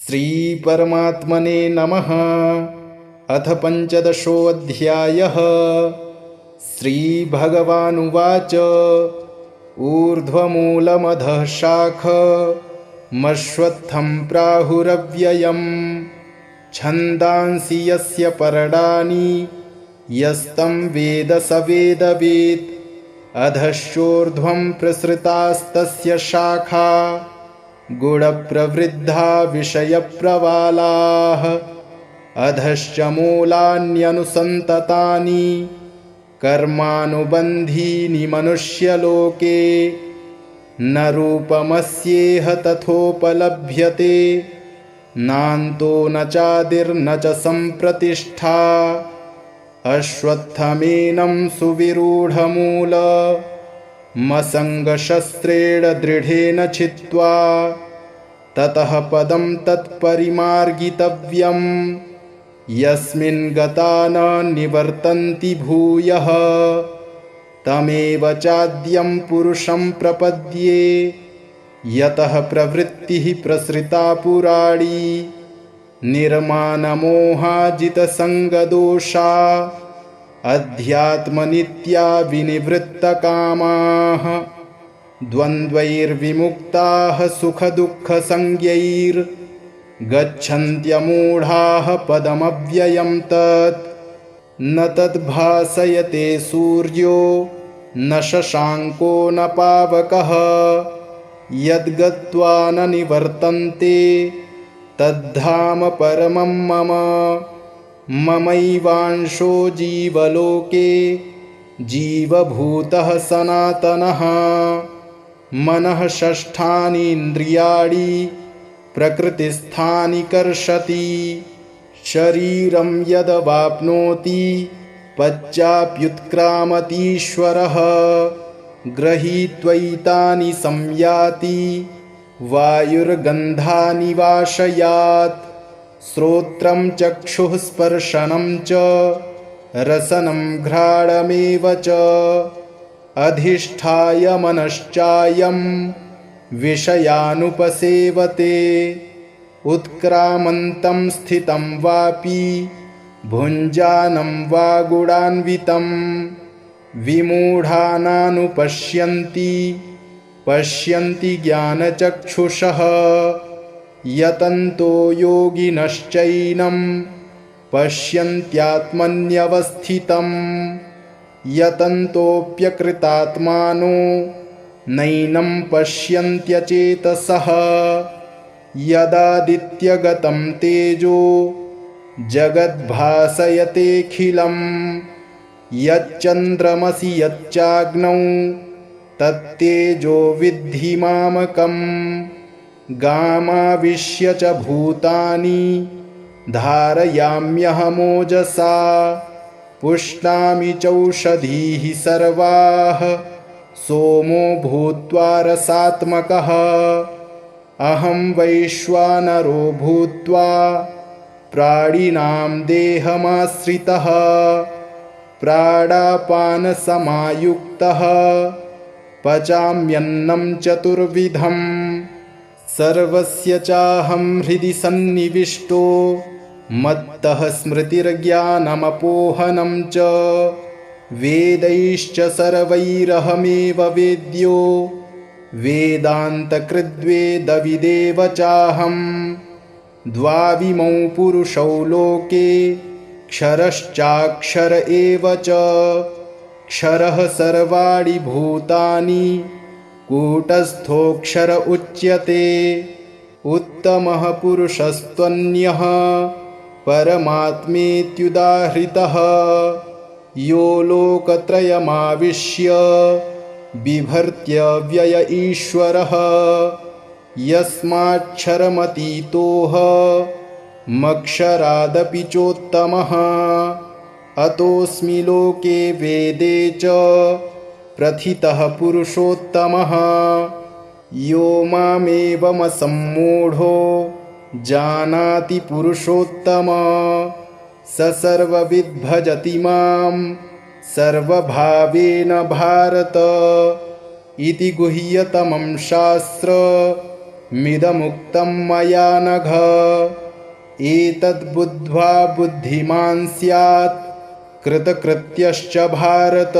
श्रीपरमात्मने नमः। अथ पञ्चदशोऽध्यायः। श्रीभगवानुवाच ऊर्ध्वमूलमधः शाखमश्वत्थं प्राहुरव्ययम् छन्दांसि यस्य पर्णानि यस्तं वेद स वेदवित्। अधश्चोर्ध्वं प्रसृतास्तस्य शाखा गुणप्रवृद्धा विषयप्रवालाः। अधश्च मूलान्यनुसन्ततानि कर्मानुबन्धीनि मनुष्यलोके। न रूपमस्येह तथोपलभ्यते नान्तो न चादिर्न च सम्प्रतिष्ठा। अश्वत्थमेनं सुविरूढमूलमसङ्गशस्त्रेण दृढेन छित्त्वा ततः पदं तत्परिमार्गितव्यं यस्मिन् गता न निवर्तन्ति भूयः। तमेव चाद्यं पुरुषं प्रपद्ये यतः प्रवृत्तिः प्रसृता पुराणी। निर्मानमोहाजितसङ्गदोषा अध्यात्मनित्या विनिवृत्तकामाः। द्वन्द्वैर्विमुक्ताः सुखदुःखसंज्ञैर्गच्छन्त्यमूढाः पदमव्ययं तत्। न तद्भासयते सूर्यो न शशाङ्को न पावकः यद्गत्वा न निवर्तन्ते तद्धाम परमं मम। ममैवांशो जीवलोके जीवभूतः सनातनः। मनः षष्ठानि इन्द्रियाणि प्रकृतिस्थानि कर्षति। शरीरं यदवाप्नोति पश्चाप्युत्क्रामतीश्वरः। गृहीत्वैतानि संयाति वायुर्गन्धानि वाशयात्। श्रोत्रं चक्षुः स्पर्शनं च रसनं घ्राणमेव च। अधिष्ठाय मनश्चायं विषयानुपसेवते। उत्क्रामन्तं स्थितं वापि भुञ्जानं वा गुणान्वितं। विमूढानानुपश्यन्ति पश्यन्ति ज्ञानचक्षुषः। यतन्तो योगिनश्चैनं पश्यन्त्यात्मन्यवस्थितं। यतन्तोऽप्यकृतात्मानो नैनं पश्यन्त्यचेतसः। यदादित्यगतं तेजो जगद्भासयतेऽखिलं। यच्चन्द्रमसि यच्चाग्नौ तत्तेजो विद्धि मामकम्। गामाविश्य च भूतानि धारयाम्यहमोजसा। पुष्णामि चौषधीः सर्वाः सोमो भूत्वा रसात्मकः। अहं वैश्वानरो भूत्वा प्राणिनां देहमाश्रितः। प्राणापानसमायुक्तः पचाम्यन्नं चतुर्विधम्। सर्वस्य चाहं हृदि सन्निविष्टो मत्तः स्मृतिर्ज्ञानमपोहनं च। वेदैश्च सर्वैरहमेव वेद्यो वेदान्तकृद्वेदविदेव चाहं। द्वाविमौ पुरुषौ लोके क्षरश्चाक्षर एव च। क्षरः सर्वाणि भूतानि कूटस्थोऽक्षर उच्यते। उत्तमः पुरुषस्त्वन्यः परमात्मेत्युदाहृतः। यो लोकत्रयमाविश्य बिभर्त्यव्यय ईश्वरः। यस्माक्षरमतीतोऽहमक्षरादपि चोत्तमः। अतोऽस्मि लोके वेदे च प्रथितः पुरुषोत्तमः। यो मामेवमसम्मूढो जानाति पुरुषोत्तम स सर्वविद् भजति मां सर्वभावेन भारत। इति गुह्यतमं शास्त्र मिदमुक्तं मया नघ। एतद्बुद्ध्वा बुद्धिमान् स्यात् कृतकृत्यश्च भारत।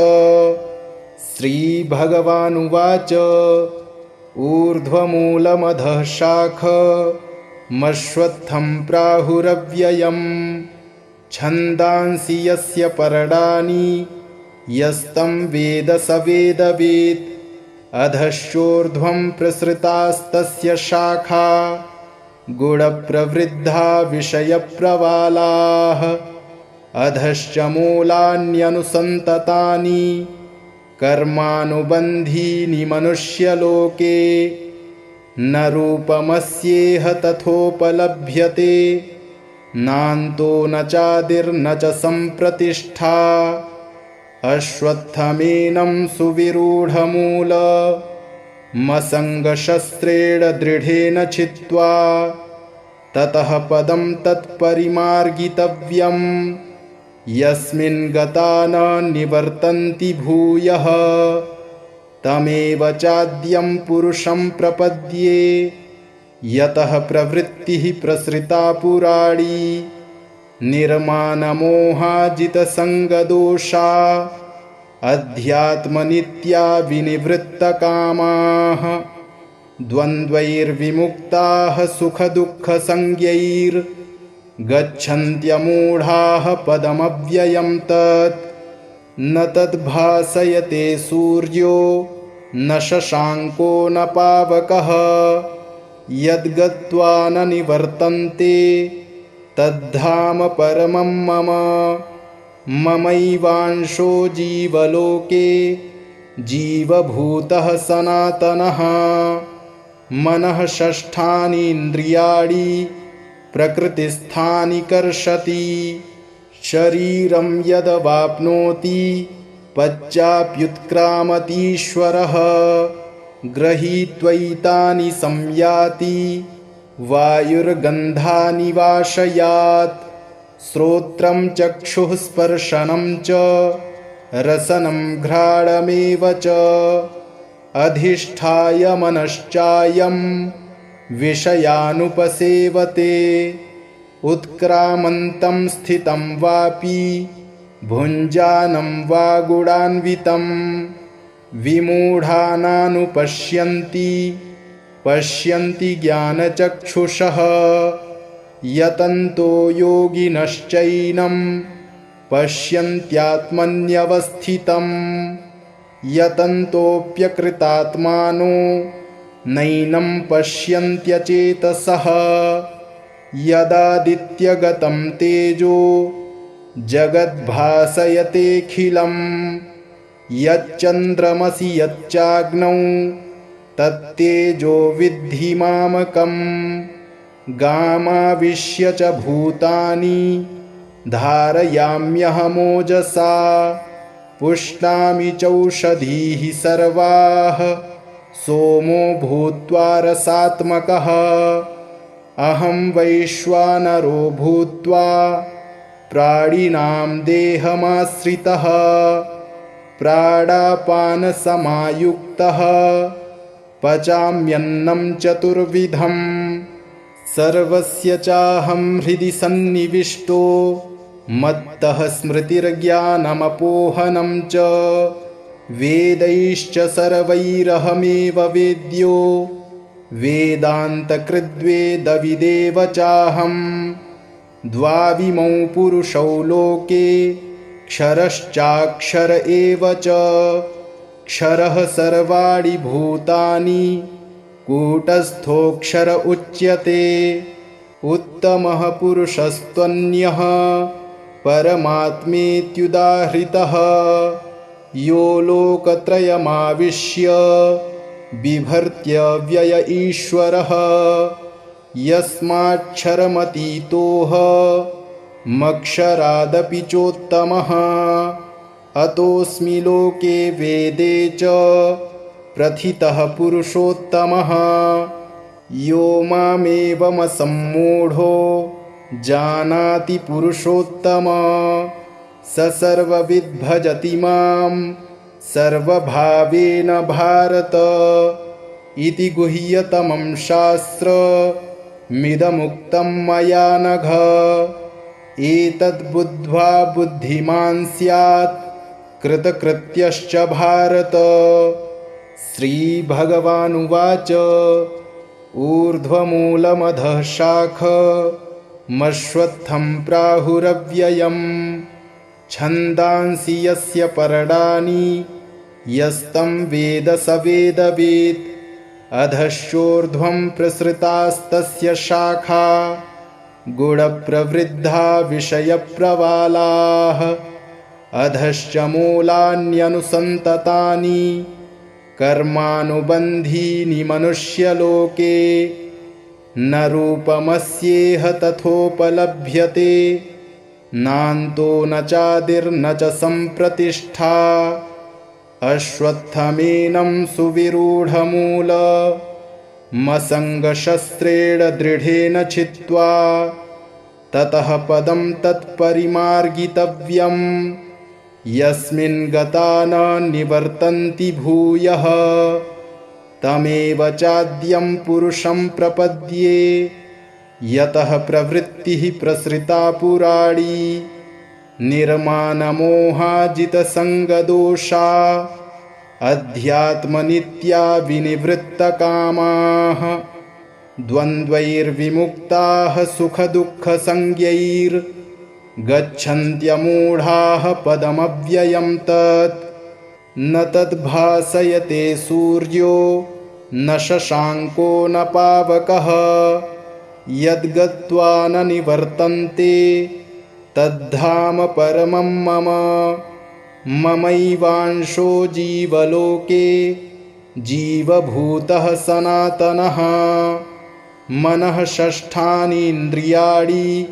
श्रीभगवानुवाच ऊर्ध्वमूलमधः शाखमश्वत्थं प्राहुरव्ययम् छन्दांसि यस्य पर्णानि यस्तं वेद स वेदवित्। अधश्चोर्ध्वं प्रसृतास्तस्य शाखा गुणप्रवृद्धा विषयप्रवालाः। अधश्च मूलान्यनुसन्ततानि कर्मानुबन्धीनि मनुष्यलोके। न रूपमस्येह तथोपलभ्यते नान्तो न चादिर्न च सम्प्रतिष्ठा। अश्वत्थमेनं सुविरूढमूलमसङ्गशस्त्रेण दृढेन छित्त्वा ततः पदं तत्परिमार्गितव्यं यस्मिन् गता न निवर्तन्ति भूयः। तमेव चाद्यं पुरुषं प्रपद्ये यतः प्रवृत्तिः प्रसृता पुराणी। निर्मानमोहाजितसङ्गदोषा अध्यात्मनित्या विनिवृत्तकामाः। द्वन्द्वैर्विमुक्ताः सुखदुःखसंज्ञैर्गच्छन्त्यमूढाः पदमव्ययं तत्। न तद्भासयते सूर्यो न शशाङ्को न पावकः। यद्गत्वा न निवर्तन्ते तद्धाम परमं मम। ममैवांशो जीवलोके जीवभूतः सनातनः। मनः षष्ठानि इन्द्रियाणि प्रकृतिस्थानि कर्षति। शरीरं यदवाप्नोति पश्चाप्युत्क्रामतीश्वरः। गृहीत्वैतानि संयाति वायुर्गन्धानि वाशयात्। श्रोत्रं चक्षुः स्पर्शनं च रसनं घ्राणमेव च। अधिष्ठाय मनश्चायं विषयानुपसेवते। उत्क्रामन्तं स्थितं वापि भुञ्जानं वा गुणान्वितं। विमूढानानुपश्यन्ति पश्यन्ति ज्ञानचक्षुषः। यतन्तो योगिनश्चैनं पश्यन्त्यात्मन्यवस्थितं। यतन्तोऽप्यकृतात्मानो नैनं पश्यन्त्यचेतसः। यदादित्यगतं तेजो जगद्भासयतेऽखिलं। यच्चन्द्रमसि यच्चाग्नौ तत्तेजो विद्धि मामकम्। गामाविश्य च भूतानि धारयाम्यहमोजसा। पुष्णामि चौषधीः सर्वाः सोमो भूत्वा रसात्मकः। अहं वैश्वानरो भूत्वा प्राणिनां देहमाश्रितः। प्राणापानसमायुक्तः पचाम्यन्नं चतुर्विधम्। सर्वस्य चाहं हृदि सन्निविष्टो मत्तः स्मृतिर्ज्ञानमपोहनं च। वेदैश्च सर्वैरहमेव वेद्यो वेदान्तकृद्वेदविदेव चाहम्। द्वाविमौ पुरुषौ लोके क्षरश्चाक्षर एव च। क्षरः सर्वाणि भूतानि कूटस्थोऽक्षर उच्यते। उत्तमः पुरुषस्त्वन्यः परमात्मेत्युदाहृतः। यो लोकत्रयमाविश्य बिभर्त्यव्यय ईश्वरः। यस्माक्षरमतीतोऽहमक्षरादपि चोत्तमः। अतोऽस्मि लोके वेदे च प्रथितः पुरुषोत्तमः। यो मामेवमसम्मूढो जानाति पुरुषोत्तम। स सर्वविद् भजति मां सर्वभावेन भारत। इति गुह्यतमं शास्त्रमिदमुक्तं मया नघ। एतद्बुद्ध्वा बुद्धिमान् स्यात् कृतकृत्यश्च भारत। श्रीभगवानुवाच ऊर्ध्वमूलमधः शाखमश्वत्थं प्राहुरव्ययम् छन्दांसि यस्य पर्णानि यस्तं वेद स वेदवित्। अधश्चोर्ध्वं प्रसृतास्तस्य शाखा गुणप्रवृद्धा विषयप्रवालाः। अधश्च मूलान्यनुसन्ततानि कर्मानुबन्धीनि मनुष्यलोके। न रूपमस्येह तथोपलभ्यते नान्तो न चादिर्न च सम्प्रतिष्ठा। अश्वत्थमेनं सुविरूढमूलमसङ्गशस्त्रेण दृढेन छित्त्वा ततः पदं तत्परिमार्गितव्यम् यस्मिन् गता न निवर्तन्ति भूयः। तमेव चाद्यं पुरुषं प्रपद्ये यतः प्रवृत्तिः प्रसृता पुराणी। निर्मानमोहाजितसङ्गदोषा अध्यात्मनित्या विनिवृत्तकामाः। द्वन्द्वैर्विमुक्ताः सुखदुःखसंज्ञैर्गच्छन्त्यमूढाः पदमव्ययं तत्। न तद्भासयते सूर्यो न शशाङ्को न पावकः। यद्गत्वा न निवर्तन्ते तद्धाम परमं मम। ममैवांशो जीवलोके जीवभूतः सनातनः। मनः षष्ठानि इन्द्रियाणि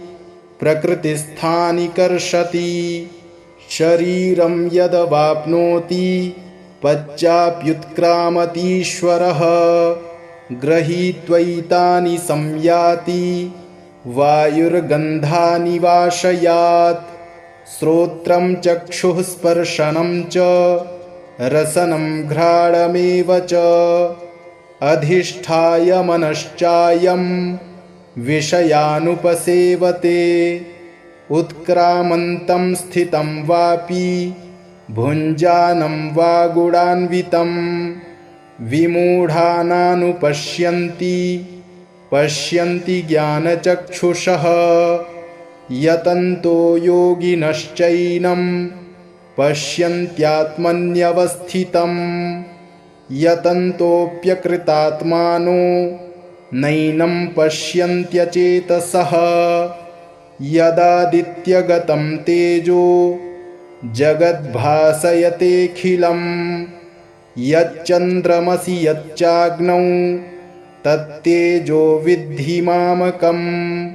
प्रकृतिस्थानि कर्षति। शरीरं यदवाप्नोति पश्चाप्युत्क्रामतीश्वरः। गृहीत्वैतानि संयाति वायुर्गन्धानि वाशयात्। श्रोत्रं चक्षुः स्पर्शनं च रसनं घ्राणमेव च। अधिष्ठाय मनश्चायं विषयानुपसेवते। उत्क्रामन्तं स्थितं वापि भुञ्जानं वा गुणान्वितं। विमूढानानुपश्यन्ति पश्यन्ति ज्ञानचक्षुषः। यतन्तो योगिनश्चैनं पश्यन्त्यात्मन्यवस्थितं। यतन्तोऽप्यकृतात्मानो नैनं पश्यन्त्यचेतसः। यदादित्यगतं तेजो जगद्भासयतेऽखिलम्। यच्चन्द्रमसि यच्चाग्नौ तत्तेजो विद्धि मामकम्।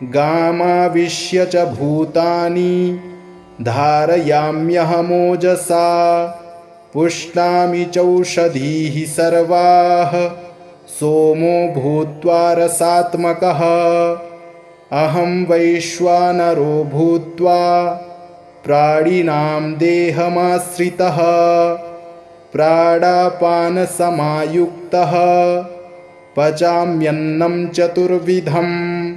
गामाविश्य च भूतानि धारयाम्यहमोजसा। पुष्णामि चौषधीः सर्वाः सोमो भूत्वा रसात्मकः। अहं वैश्वानरो भूत्वा प्राणिनां देहमाश्रितः। प्राणापानसमायुक्तः पचाम्यन्नं चतुर्विधम्।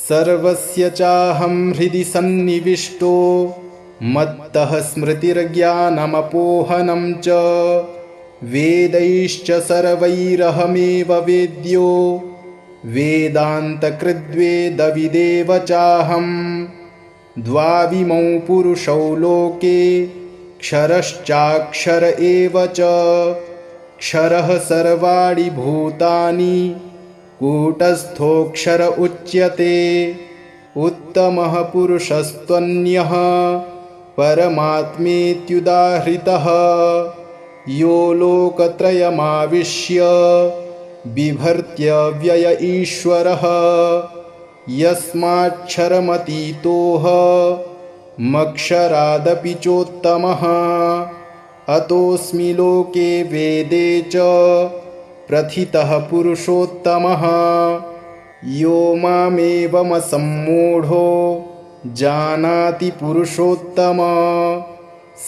सर्वस्य चाहं हृदि सन्निविष्टो मत्तः स्मृतिर्ज्ञानमपोहनं च। वेदैश्च सर्वैरहमेव वेद्यो वेदान्तकृद्वेदविदेव चाहं। द्वाविमौ पुरुषौ लोके क्षरश्चाक्षर एव च। क्षरः सर्वाणि भूतानि कूटस्थोऽक्षर उच्यते। उत्तमः पुरुषस्त्वन्यः परमात्मेत्युदाहृतः। यो लोकत्रयमाविश्य बिभर्त्यव्यय ईश्वरः। यस्माक्षरमतीतोऽहमक्षरादपि चोत्तमः। अतोऽस्मि लोके वेदे च प्रथितः पुरुषोत्तमः। यो मामेवमसम्मूढो जानाति पुरुषोत्तम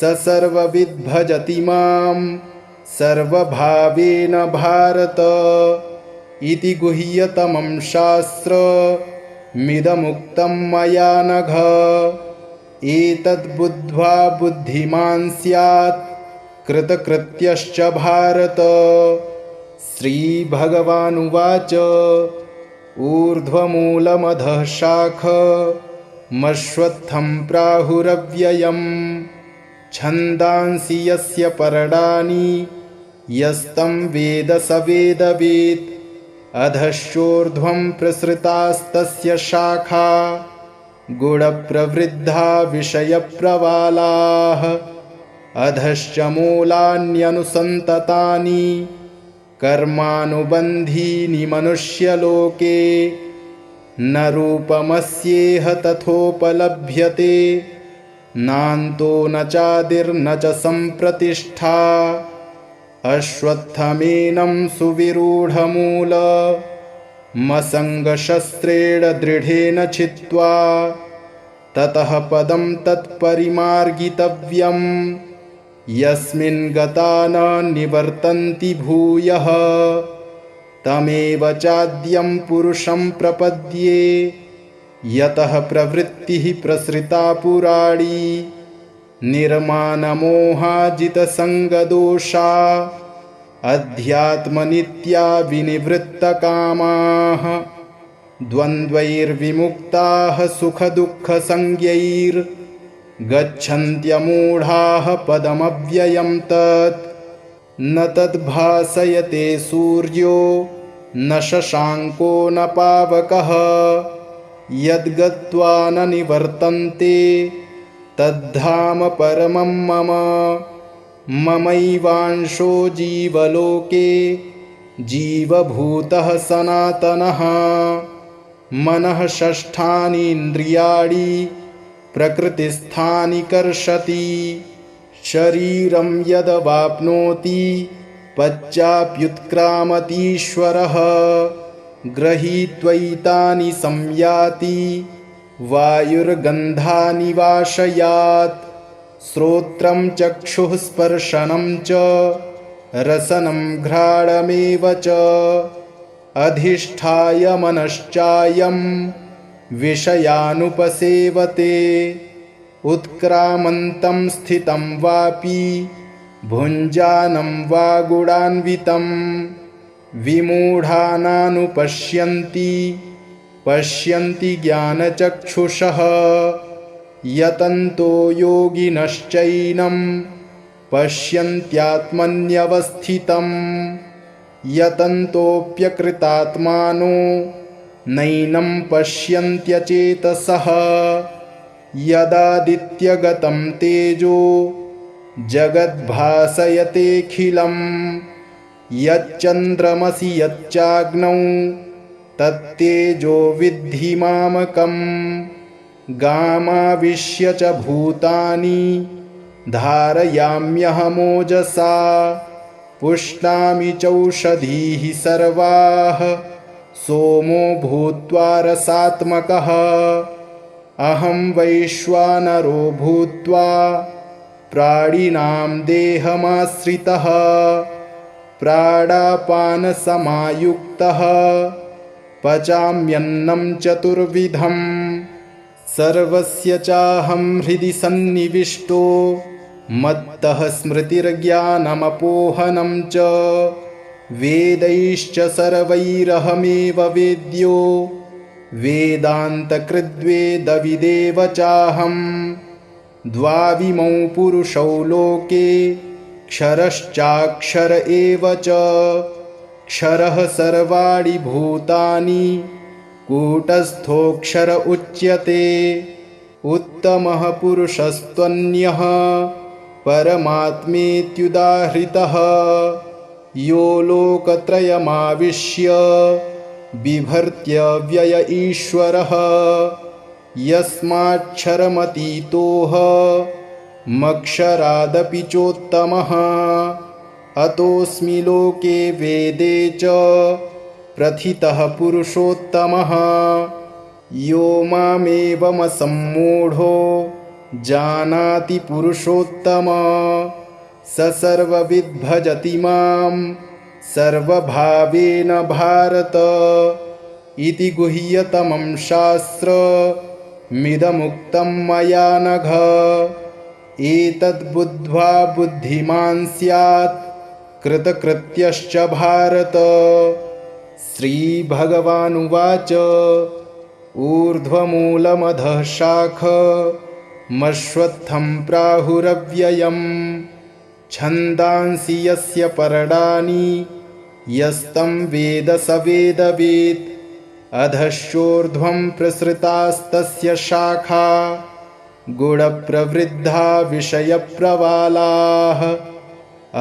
स सर्वविद् भजति मां सर्वभावेन भारत इति गुह्यतमं शास्त्रमिदमुक्तं मया नघ। एतद्बुद्ध्वा बुद्धिमान् स्यात् कृतकृत्यश्च भारत। श्रीभगवानुवाच ऊर्ध्वमूलमधः शाखमश्वत्थं प्राहुरव्ययम् छन्दांसि यस्य पर्णानि यस्तं वेद स वेदवित्। अधश्चोर्ध्वं प्रसृतास्तस्य शाखा गुणप्रवृद्धा विषयप्रवालाः। अधश्च मूलान्यनुसन्ततानि कर्मानुबन्धीनि मनुष्यलोके। न रूपमस्येह तथोपलभ्यते नान्तो न चादिर्न च सम्प्रतिष्ठा। अश्वत्थमेनं सुविरूढमूलमसङ्गशस्त्रेण दृढेन छित्त्वा ततः पदं तत्परिमार्गितव्यम् यस्मिन् गता न निवर्तन्ति भूयः। तमेव चाद्यं पुरुषं प्रपद्ये यतः प्रवृत्तिः प्रसृता पुराणी। निर्मानमोहाजितसङ्गदोषा अध्यात्मनित्या विनिवृत्तकामाः। द्वन्द्वैर्विमुक्ताः सुखदुःखसंज्ञैर्गच्छन्त्यमूढाः पदमव्ययं तत्। न तद्भासयते सूर्यो न शशाङ्को न पावकः। यद्गत्वा न निवर्तन्ते तद्धाम परमं मम। ममैवांशो जीवलोके जीवभूतः सनातनः। मनः षष्ठानि इन्द्रियाणि प्रकृतिस्थानि कर्षति। शरीरं यदवाप्नोति पश्चाप्युत्क्रामतीश्वरः। गृहीत्वैतानि संयाति वायुर्गन्धानि वाशयात्। श्रोत्रं चक्षुः स्पर्शनं च रसनं घ्राणमेव च। अधिष्ठाय मनश्चायं विषयानुपसेवते। उत्क्रामन्तं स्थितं वापि भुञ्जानं वा गुणान्वितं। विमूढानानुपश्यन्ति पश्यन्ति ज्ञानचक्षुषः। यतन्तो योगिनश्चैनं पश्यन्त्यात्मन्यवस्थितं। यतन्तोऽप्यकृतात्मानो नैनं पश्यन्त्यचेतसः। यदादित्यगतं तेजो जगद्भासयतेऽखिलम्। यच्चन्द्रमसि यच्चाग्नौ तत्तेजो विद्धि मामकम्। गामाविश्य च भूतानि धारयाम्यहमोजसा। पुष्णामि चौषधीः सर्वाः सोमो भूत्वा रसात्मकः। अहं वैश्वानरो भूत्वा प्राणिनां देहमाश्रितः। प्राणापानसमायुक्तः पचाम्यन्नं चतुर्विधम्। सर्वस्य चाहं हृदि सन्निविष्टो मत्तः स्मृतिर्ज्ञानमपोहनं च। वेदैश्च सर्वैरहमेव वेद्यो वेदान्तकृद्वेदविदेव चाहं। द्वाविमौ पुरुषौ लोके क्षरश्चाक्षर एव च। क्षरः सर्वाणि भूतानि कूटस्थोऽक्षर उच्यते। उत्तमः पुरुषस्त्वन्यः परमात्मेत्युदाहृतः। यो लोकत्रयमाविश्य बिभर्त्यव्यय ईश्वरः। यस्माक्षरमतीतोऽहमक्षरादपि चोत्तमः। अतोऽस्मि लोके वेदे च प्रथितः पुरुषोत्तमः। यो मामेवमसम्मूढो जानाति पुरुषोत्तम। स सर्वविद् भजति मां सर्वभावेन भारत इति गुह्यतमं शास्त्रमिदमुक्तं मया नघ। एतद्बुद्ध्वा बुद्धिमान् स्यात् कृतकृत्यश्च भारत। श्रीभगवानुवाच ऊर्ध्वमूलमधः शाखमश्वत्थं प्राहुरव्ययम् छन्दांसि यस्य पर्णानि यस्तं वेद स वेदवित्। अधश्चोर्ध्वं प्रसृतास्तस्य शाखा गुणप्रवृद्धा विषयप्रवालाः।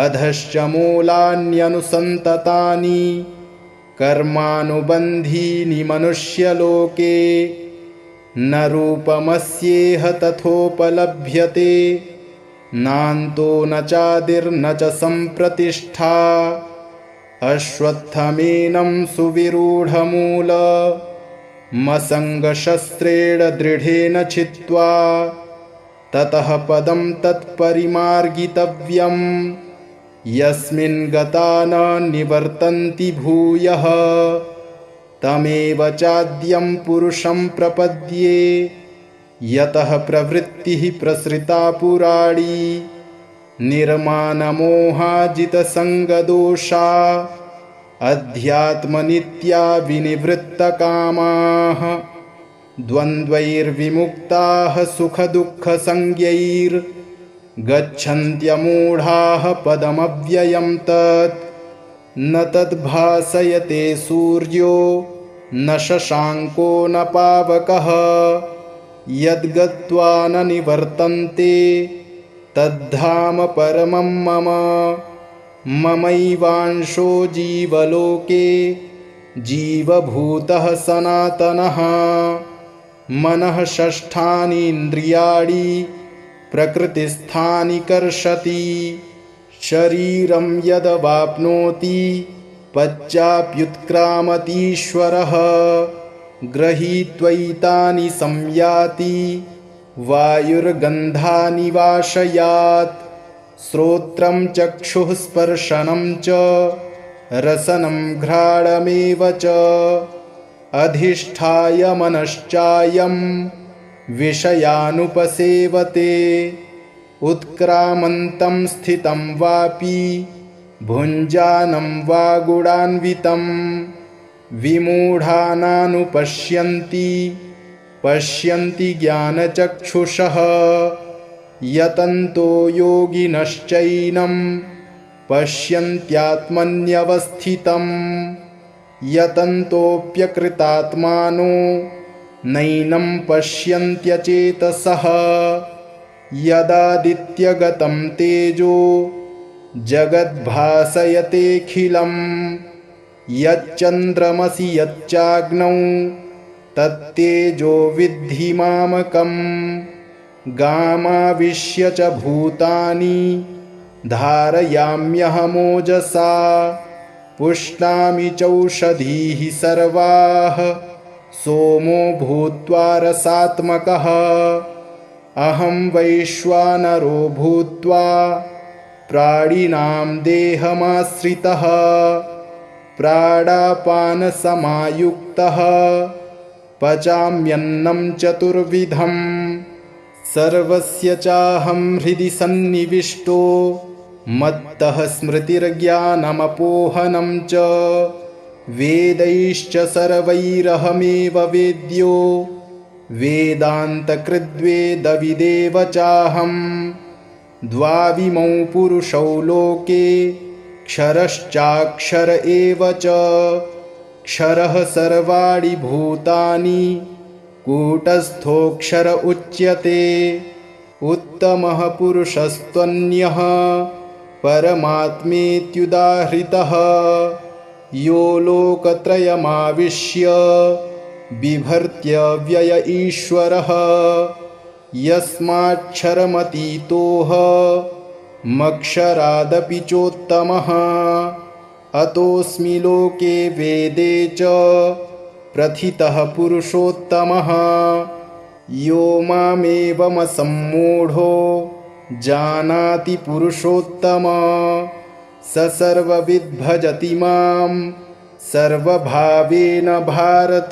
अधश्च मूलान्यनुसन्ततानि कर्मानुबन्धीनि मनुष्यलोके। न रूपमस्येह तथोपलभ्यते नान्तो न चादिर्न च सम्प्रतिष्ठा। अश्वत्थमेनं सुविरूढमूलमसङ्गशस्त्रेण दृढेन छित्त्वा ततः पदं तत्परिमार्गितव्यम् यस्मिन् गता न निवर्तन्ति भूयः। तमेव चाद्यं पुरुषं प्रपद्ये यतः प्रवृत्तिः प्रसृता पुराणी। निर्मानमोहाजितसङ्गदोषा अध्यात्मनित्या विनिवृत्तकामाः। द्वन्द्वैर्विमुक्ताः सुखदुःखसंज्ञैर्गच्छन्त्यमूढाः पदमव्ययं तत्। न तद्भासयते सूर्यो न शशाङ्को न पावकः। यद्गत्वा न निवर्तन्ते तद्धाम परमं मम। ममैवांशो जीवलोके जीवभूतः सनातनः। मनः षष्ठानि इन्द्रियाणि प्रकृतिस्थानि कर्षति। शरीरं यदवाप्नोति पश्चाप्युत्क्रामतीश्वरः। गृहीत्वैतानि संयाति वायुर्गन्धानि वाशयात्। श्रोत्रं चक्षुः स्पर्शनं च रसनं घ्राणमेव च। अधिष्ठाय मनश्चायं विषयानुपसेवते। उत्क्रामन्तं स्थितं वापि भुञ्जानं वा गुणान्वितं। विमूढानानुपश्यन्ति पश्यन्ति ज्ञानचक्षुषः। यतन्तो योगिनश्चैनं पश्यन्त्यात्मन्यवस्थितं। यतन्तोऽप्यकृतात्मानो नैनं पश्यन्त्यचेतसः। यदादित्यगतं तेजो जगद्भासयतेऽखिलं। यच्चन्द्रमसि यच्चाग्नौ तत्तेजो विद्धि मामकम्। गामाविश्य च भूतानि धारयाम्यहमोजसा। पुष्णामि चौषधीः सर्वाः सोमो भूत्वा रसात्मकः। अहं वैश्वानरो भूत्वा प्राणिनां देहमाश्रितः। प्राणापानसमायुक्तः पचाम्यन्नं चतुर्विधम्। सर्वस्य चाहं हृदि सन्निविष्टो मत्तः स्मृतिर्ज्ञानमपोहनं च। वेदैश्च सर्वैरहमेव वेद्यो वेदान्तकृद्वेदविदेव चाहं। द्वाविमौ पुरुषौ लोके क्षरश्चाक्षर एव च। क्षरः सर्वाणि भूतानि कूटस्थोऽक्षर उच्यते। उत्तमः पुरुषस्त्वन्यः परमात्मेत्युदाहृतः। यो लोकत्रयमाविश्य बिभर्त्यव्यय ईश्वरः। यस्माक्षरमतीतोऽहमक्षरादपि चोत्तमः। अतोऽस्मि लोके वेदे च प्रथितः पुरुषोत्तमः। यो मामेवमसम्मूढो जानाति पुरुषोत्तम स सर्वविद् भजति मां सर्वभावेन भारत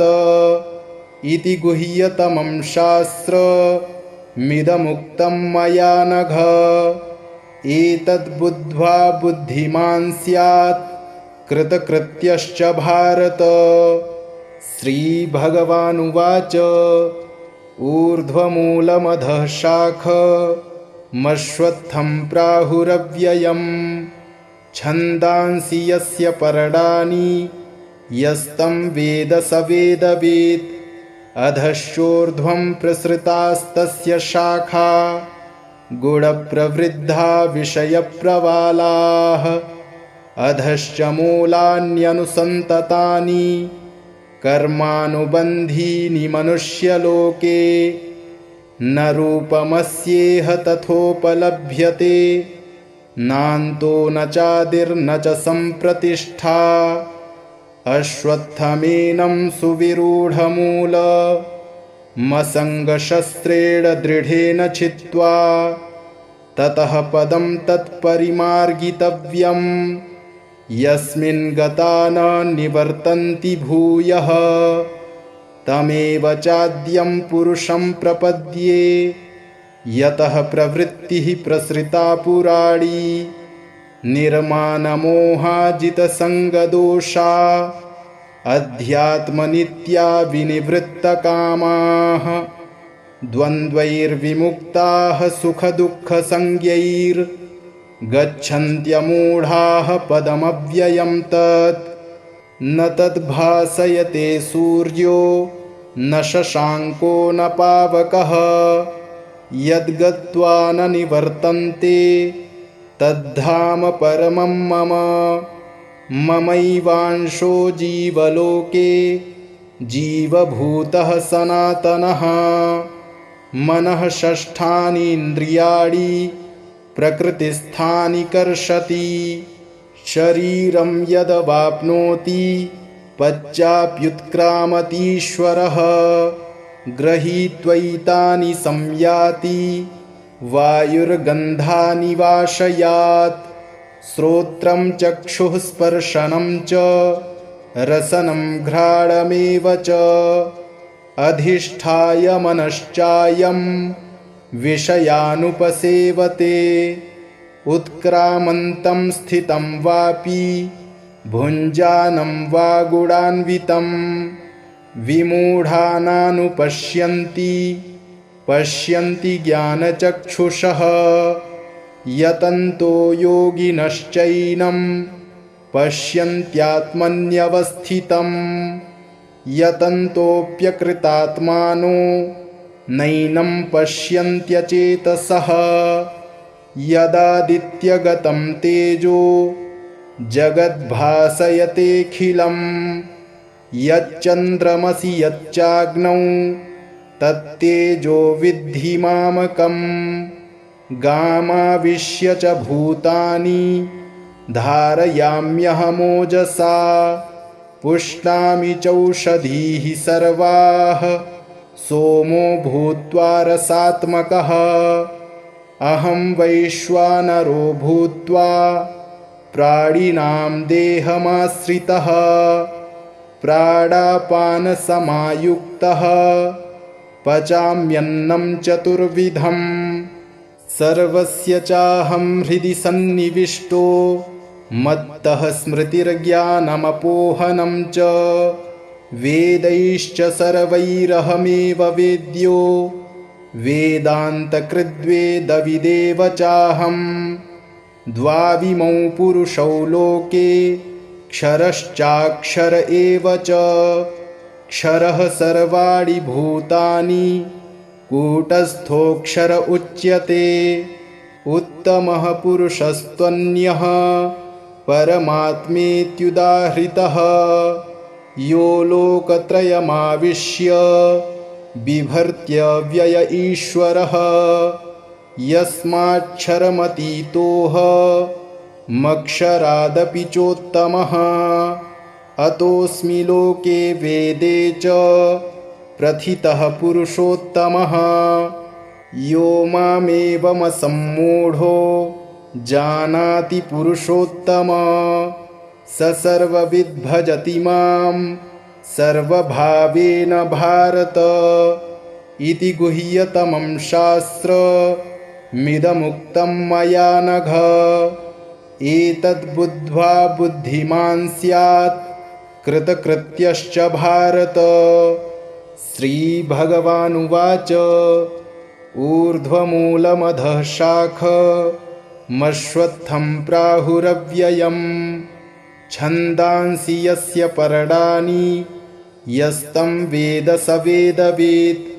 इति गुह्यतमं शास्त्रमिदमुक्तं मया नघ। एतद्बुद्ध्वा बुद्धिमान् स्यात् कृतकृत्यश्च भारत। श्रीभगवानुवाच ऊर्ध्वमूलमधः शाखमश्वत्थं प्राहुरव्ययम् छन्दांसि यस्य पर्णानि यस्तं वेद स वेदवित्। अधश्चोर्ध्वं प्रसृतास्तस्य शाखा गुणप्रवृद्धा विषयप्रवालाः। अधश्च मूलान्यनुसन्ततानि कर्मानुबन्धीनि मनुष्यलोके। न रूपमस्येह तथोपलभ्यते नान्तो न चादिर्न च सम्प्रतिष्ठा। अश्वत्थमेनं सुविरूढमूलमसङ्गशस्त्रेण दृढेन छित्त्वा ततः पदं तत्परिमार्गितव्यं यस्मिन् गता न निवर्तन्ति भूयः। तमेव चाद्यं पुरुषं प्रपद्ये यतः प्रवृत्तिः प्रसृता पुराणी। निर्मानमोहाजितसङ्गदोषा अध्यात्मनित्या विनिवृत्तकामाः। द्वन्द्वैर्विमुक्ताः सुखदुःखसंज्ञैर्गच्छन्त्यमूढाः पदमव्ययं तत्। न तद्भासयते सूर्यो न शशाङ्को न पावकः यद्गत्वा न निवर्तन्ते तद्धाम परमं मम। ममैवांशो जीवलोके जीवभूतः सनातनः। मनः षष्ठानि इन्द्रियाणि प्रकृतिस्थानि कर्षति। शरीरं यदवाप्नोति पश्चाप्युत्क्रामतीश्वरः। गृहीत्वैतानि संयाति वायुर्गन्धानि वाशयात्। श्रोत्रं चक्षुः स्पर्शनं च रसनं घ्राणमेव च। अधिष्ठाय मनश्चायं विषयानुपसेवते। उत्क्रामन्तं स्थितं वापि भुञ्जानं वा गुणान्वितं। विमूढानानुपश्यन्ति पश्यन्ति ज्ञानचक्षुषः। यतन्तो योगिनश्चैनं पश्यन्त्यात्मन्यवस्थितं। यतन्तोऽप्यकृतात्मानो नैनं पश्यन्त्यचेतसः। यदादित्यगतं तेजो जगद्भासयतेऽखिलं। यच्चन्द्रमसि यच्चाग्नौ तत्तेजो विद्धि मामकम्। गामाविश्य च भूतानि धारयाम्यहमोजसा। पुष्णामि चौषधीः सर्वाः सोमो भूत्वा रसात्मकः। अहं वैश्वानरो भूत्वा प्राणिनां देहमाश्रितः। प्राणापानसमायुक्तः पचाम्यन्नं चतुर्विधम्। सर्वस्य चाहं हृदि सन्निविष्टो मत्तः स्मृतिर्ज्ञानमपोहनं च। वेदैश्च सर्वैरहमेव वेद्यो वेदान्तकृद्वेदविदेव चाहम्। द्वाविमौ पुरुषौ लोके क्षरश्चाक्षर एव च। क्षरः सर्वाणि भूतानि कूटस्थोऽक्षर उच्यते। उत्तमः पुरुषस्त्वन्यः परमात्मेत्युदाहृतः। यो लोकत्रयमाविश्य बिभर्त्यव्यय ईश्वरः। यस्माक्षरमतीतोऽहमक्षरादपि चोत्तमः। अतोऽस्मि लोके वेदे च प्रथितः पुरुषोत्तमः। यो मामेवमसम्मूढो जानाति पुरुषोत्तम स सर्वविद् भजति मां सर्वभावेन भारत इति गुह्यतमं शास्त्रमिदमुक्तं मया नघ। एतद्बुद्ध्वा बुद्धिमान् स्यात् कृतकृत्यश्च भारत। श्रीभगवानुवाच ऊर्ध्वमूलमधः शाखमश्वत्थं प्राहुरव्ययम् छन्दांसि यस्य पर्णानि यस्तं वेद स वेदवित्।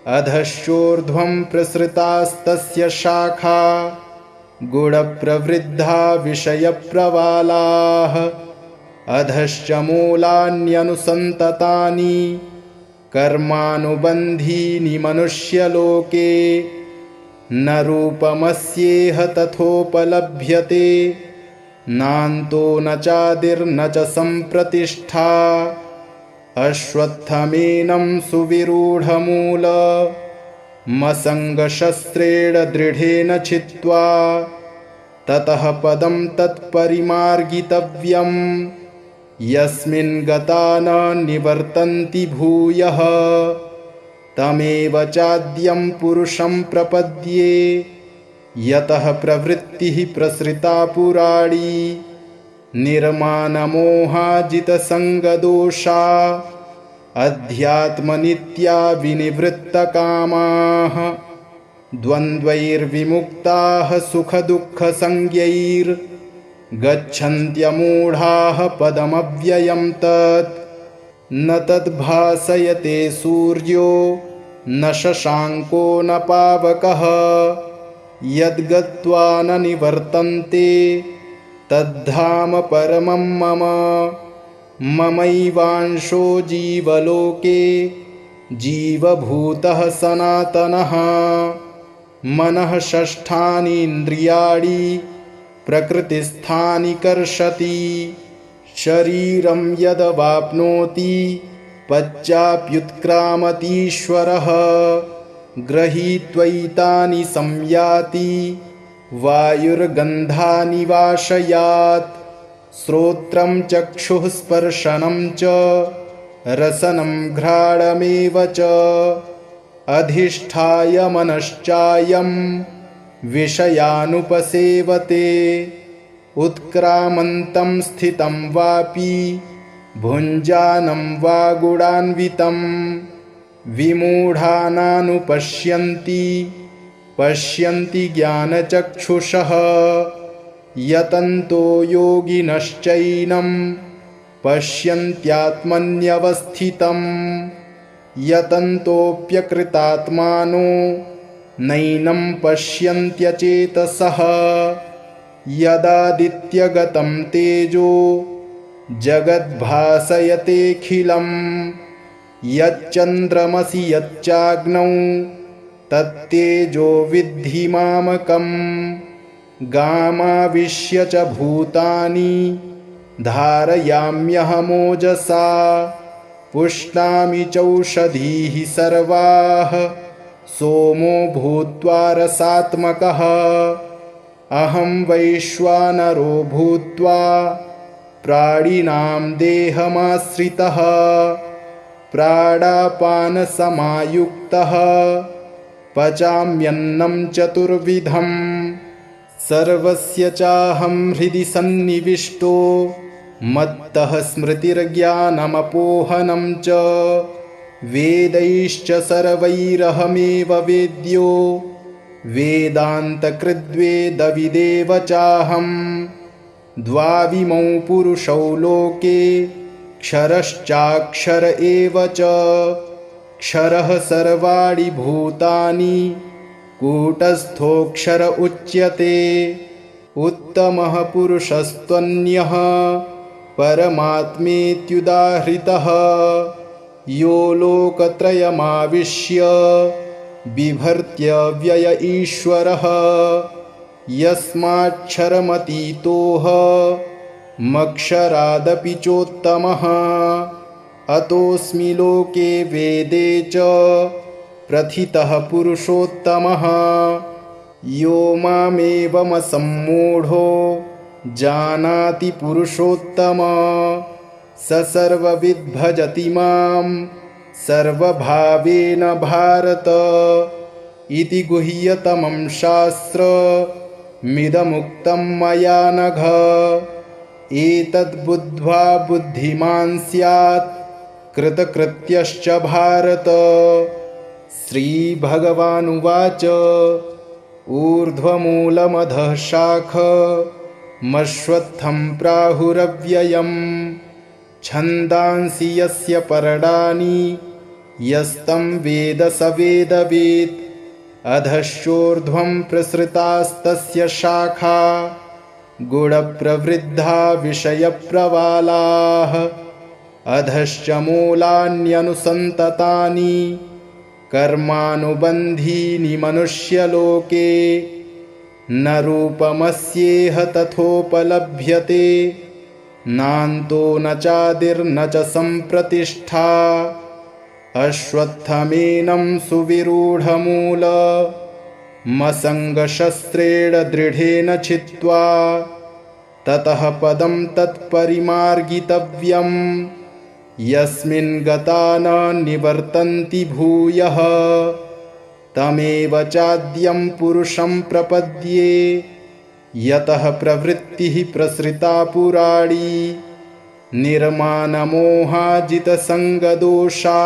अधश्चोर्ध्वं प्रसृतास्तस्य शाखा गुणप्रवृद्धा विषयप्रवालाः। अधश्च मूलान्यनुसन्ततानि कर्मानुबन्धीनि मनुष्यलोके। न रूपमस्येह तथोपलभ्यते नान्तो न चादिर्न च सम्प्रतिष्ठा। अश्वत्थमेनं सुविरूढमूलमसङ्गशस्त्रेण दृढेन छित्त्वा ततः पदं तत्परिमार्गितव्यम् यस्मिन् गता न निवर्तन्ति भूयः। तमेव चाद्यं पुरुषं प्रपद्ये यतः प्रवृत्तिः प्रसृता पुराणी। निर्मानमोहाजितसङ्गदोषा अध्यात्मनित्या विनिवृत्तकामाः। द्वन्द्वैर्विमुक्ताः सुखदुःखसंज्ञैर्गच्छन्त्यमूढाः पदमव्ययं तत्। न तद्भासयते सूर्यो न शशाङ्को न पावकः यद्गत्वा न निवर्तन्ते तद्धाम परमं मम। ममैवांशो जीवलोके जीवभूतः सनातनः। मनः षष्ठानि इन्द्रियाणि प्रकृतिस्थानि कर्षति। शरीरं यदवाप्नोति पश्चाप्युत्क्रामतीश्वरः। गृहीत्वैतानि संयाति वायुर्गन्धानि वाशयात्। श्रोत्रं चक्षुः स्पर्शनं च रसनं घ्राणमेव च। अधिष्ठाय मनश्चायं विषयानुपसेवते। उत्क्रामन्तं स्थितं वापि भुञ्जानं वा गुणान्वितं। विमूढानानुपश्यन्ति पश्यन्ति ज्ञानचक्षुषः। यतन्तो योगिनश्चैनं पश्यन्त्यात्मन्यवस्थितं। यतन्तोऽप्यकृतात्मानो नैनं पश्यन्त्यचेतसः। यदादित्यगतं तेजो जगद्भासयतेऽखिलम्। यच्चन्द्रमसि यच्चाग्नौ तत्तेजो विद्धि मामकम्। गामाविश्य च भूतानि धारयाम्यहमोजसा। पुष्णामि चौषधीः सर्वाः सोमो भूत्वा रसात्मकः। अहं वैश्वानरो भूत्वा प्राणिनां देहमाश्रितः। प्राणापानसमायुक्तः पचाम्यन्नं चतुर्विधम्। सर्वस्य चाहं हृदि सन्निविष्टो मत्तः स्मृतिर्ज्ञानमपोहनं च। वेदैश्च सर्वैरहमेव वेद्यो वेदान्तकृद्वेदविदेव चाहं। द्वाविमौ पुरुषौ लोके क्षरश्चाक्षर एव च। क्षरः सर्वाणि भूतानि कूटस्थोऽक्षर उच्यते। उत्तमः पुरुषस्त्वन्यः परमात्मेत्युदाहृतः। यो लोकत्रयमाविश्य बिभर्त्यव्यय ईश्वरः। यस्माक्षरमतीतोऽहमक्षरादपि चोत्तमः। अतोऽस्मि लोके वेदे च प्रथितः पुरुषोत्तमः यो मामेवमसम्मूढो जानाति पुरुषोत्तम स सर्वविद् भजति मां सर्वभावेन भारत इति गुह्यतमं शास्त्रमिदमुक्तं मया नघ एतद्बुद्ध्वा बुद्धिमान् स्यात् कृतकृत्यश्च भारत। श्रीभगवानुवाच ऊर्ध्वमूलमधः शाखमश्वत्थं प्राहुरव्ययम् छन्दांसि यस्य पर्णानि यस्तं वेद स वेदवित् अधश्चोर्ध्वं प्रसृतास्तस्य शाखा गुणप्रवृद्धा विषयप्रवालाः अधश्च मूलान्यनुसन्ततानि कर्मानुबन्धीनि मनुष्यलोके न रूपमस्येह तथोपलभ्यते नान्तो न चादिर्न च सम्प्रतिष्ठा अश्वत्थमेनं सुविरूढमूलमसङ्गशस्त्रेण दृढेन छित्त्वा ततः पदं तत्परिमार्गितव्यम् यस्मिन् गता न निवर्तन्ति भूयः तमेव चाद्यं पुरुषं प्रपद्ये यतः प्रवृत्तिः प्रसृता पुराणी निर्मानमोहाजितसङ्गदोषा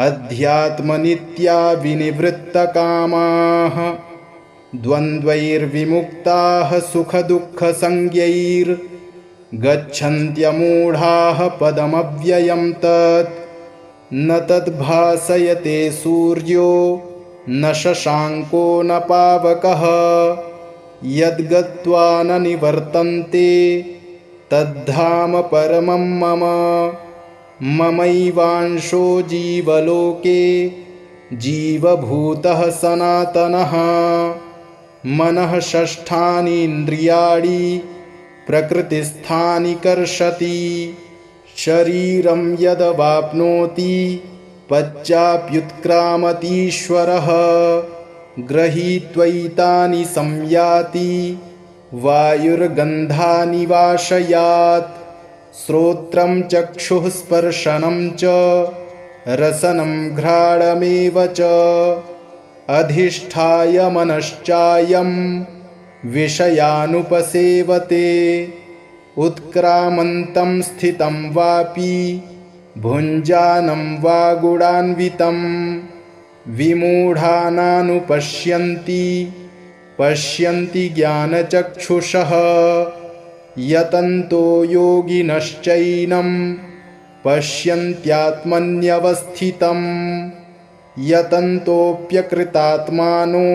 अध्यात्मनित्या विनिवृत्तकामाः द्वन्द्वैर्विमुक्ताः सुखदुःखसंज्ञैर्गच्छन्त्यमूढाः पदमव्ययं तत् न तद्भासयते सूर्यो न शशाङ्को न पावकः यद्गत्वा न निवर्तन्ते तद्धाम परमं मम ममैवांशो जीवलोके जीवभूतः सनातनः मनः षष्ठानीन्द्रियाणि प्रकृतिस्थानि कर्षति शरीरं यदवाप्नोति पश्चाप्युत्क्रामतीश्वरः गृहीत्वैतानि संयाति वायुर्गन्धानि वाशयात् श्रोत्रं चक्षुः स्पर्शनं च रसनं घ्राणमेव च अधिष्ठाय मनश्चायं विषयानुपसेवते उत्क्रामन्तं स्थितं वापि भुञ्जानं वा गुणान्वितं विमूढानानुपश्यन्ति पश्यन्ति ज्ञानचक्षुषः यतन्तो योगिनश्चैनं पश्यन्त्यात्मन्यवस्थितं यतन्तोऽप्यकृतात्मानो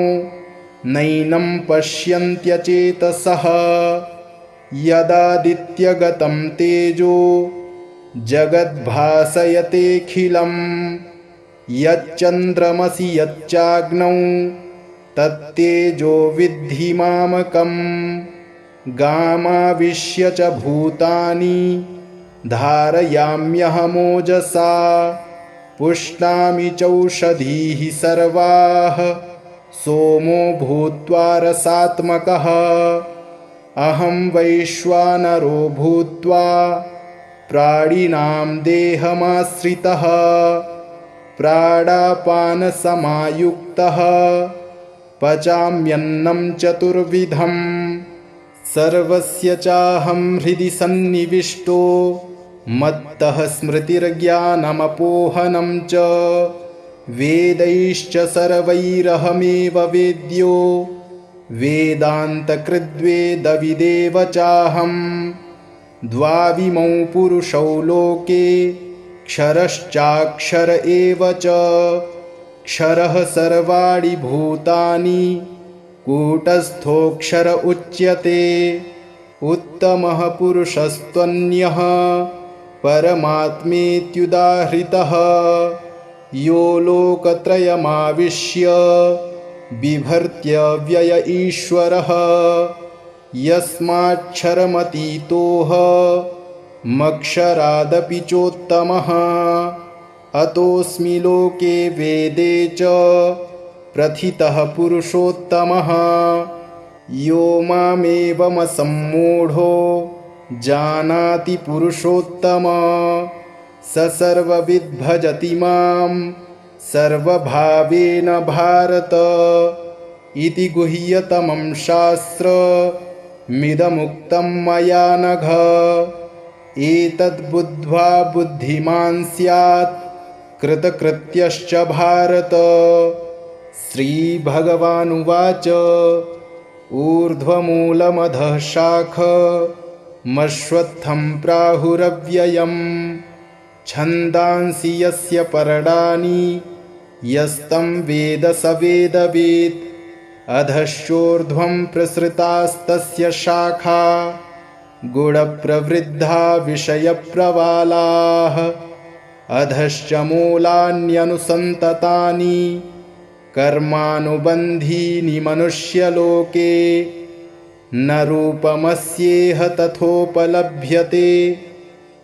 नैनं पश्यन्त्यचेतसः यदादित्यगतं तेजो जगद्भासयतेऽखिलं यच्चन्द्रमसि यच्चाग्नौ तत्तेजो विद्धि मामकम् गामाविश्य च भूतानि धारयाम्यहमोजसा पुष्णामि चौषधीः सर्वाः सोमो भूत्वा रसात्मकः अहं वैश्वानरो भूत्वा प्राणिनां देहमाश्रितः प्राणापानसमायुक्तः पचाम्यन्नं चतुर्विधं सर्वस्य चाहं हृदि सन्निविष्टो मत्तः स्मृतिर्ज्ञानमपोहनं च वेदैश्च सर्वैरहमेव वेद्यो वेदान्तकृद्वेदविदेव चाहं द्वाविमौ पुरुषौ लोके क्षरश्चाक्षर एव च क्षरः सर्वाणि भूतानि कूटस्थोऽक्षर उच्यते उत्तमः पुरुषस्त्वन्यः परमात्मेत्युदाहृतः यो लोकत्रयमाविश्य बिभर्त्यव्यय ईश्वरः यस्माक्षरमतीतोह मक्षरादपि चोत्तमः अतोऽस्मि लोके वेदे च प्रथितः पुरुषोत्तमः। यो मामेवमसम्मूढो जानाति पुरुषोत्तम स सर्वविद् भजति मां सर्वभावेन भारत। इति गुह्यतमं शास्त्रमिदमुक्तं मया नघ। एतद्बुद्ध्वा बुद्धिमान् स्यात् कृतकृत्यश्च भारत। श्रीभगवानुवाच ऊर्ध्वमूलमधः शाखमश्वत्थं प्राहुरव्ययम् छन्दांसि यस्य पर्णानि यस्तं वेद स वेदवित्। अधश्चोर्ध्वं प्रसृतास्तस्य शाखा गुणप्रवृद्धा विषयप्रवालाः। अधश्च मूलान्यनुसन्ततानि कर्मानुबन्धीनि मनुष्यलोके। न रूपमस्येह तथोपलभ्यते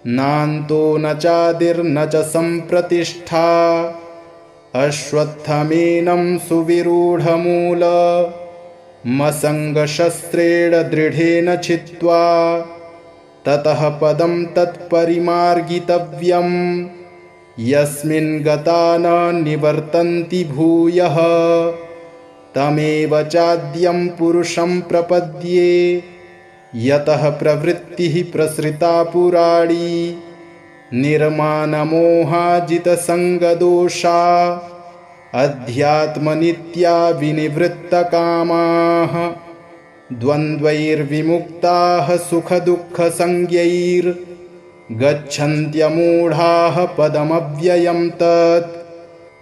नान्तो न चादिर्न च सम्प्रतिष्ठा। अश्वत्थमेनं सुविरूढमूलमसङ्गशस्त्रेण दृढेन छित्त्वा ततः पदं तत्परिमार्गितव्यम् यस्मिन् गता न निवर्तन्ति भूयः। तमेव चाद्यं पुरुषं प्रपद्ये यतः प्रवृत्तिः प्रसृता पुराणी। निर्मानमोहाजितसङ्गदोषा अध्यात्मनित्या विनिवृत्तकामाः। द्वन्द्वैर्विमुक्ताः सुखदुःखसंज्ञैर्गच्छन्त्यमूढाः पदमव्ययं तत्।